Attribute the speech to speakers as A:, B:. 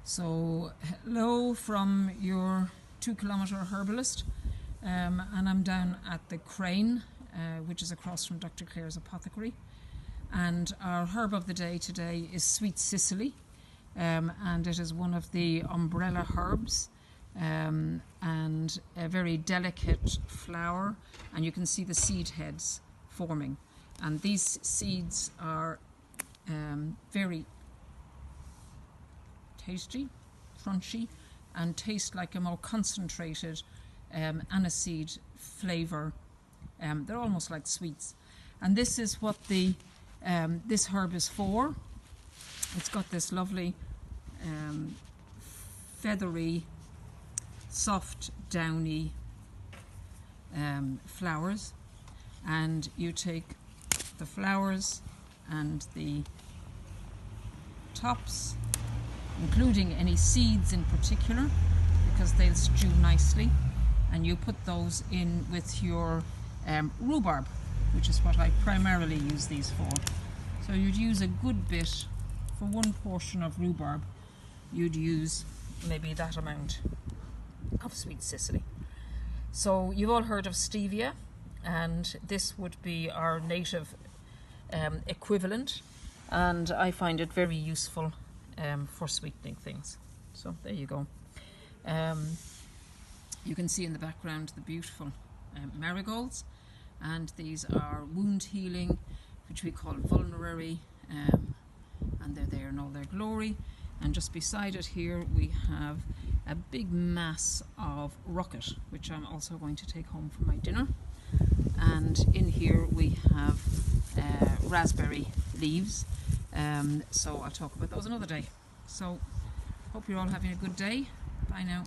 A: So hello from your 2-kilometre herbalist, and I'm down at the Crane, which is across from Dr Clare's apothecary, and our herb of the day today is Sweet Cicely, and it is one of the umbrella herbs, and a very delicate flower, and you can see the seed heads forming, and these seeds are very tasty, crunchy, and taste like a more concentrated aniseed flavour. They're almost like sweets, and this is what the this herb is for. It's got this lovely feathery, soft, downy flowers, and you take the flowers and the tops, including any seeds in particular, because they'll stew nicely, and you put those in with your rhubarb, which is what I primarily use these for. So you'd use a good bit for one portion of rhubarb. You'd use maybe that amount of Sweet Cicely. So you've all heard of stevia, and this would be our native equivalent, and I find it very useful for sweetening things. So there you go. You can see in the background the beautiful marigolds, and these are wound healing, which we call vulnerary, and they're there in all their glory. And just beside it here we have a big mass of rocket, which I'm also going to take home for my dinner. And in here we have raspberry leaves, so I'll talk about those another day. So hope you're all having a good day. Bye now.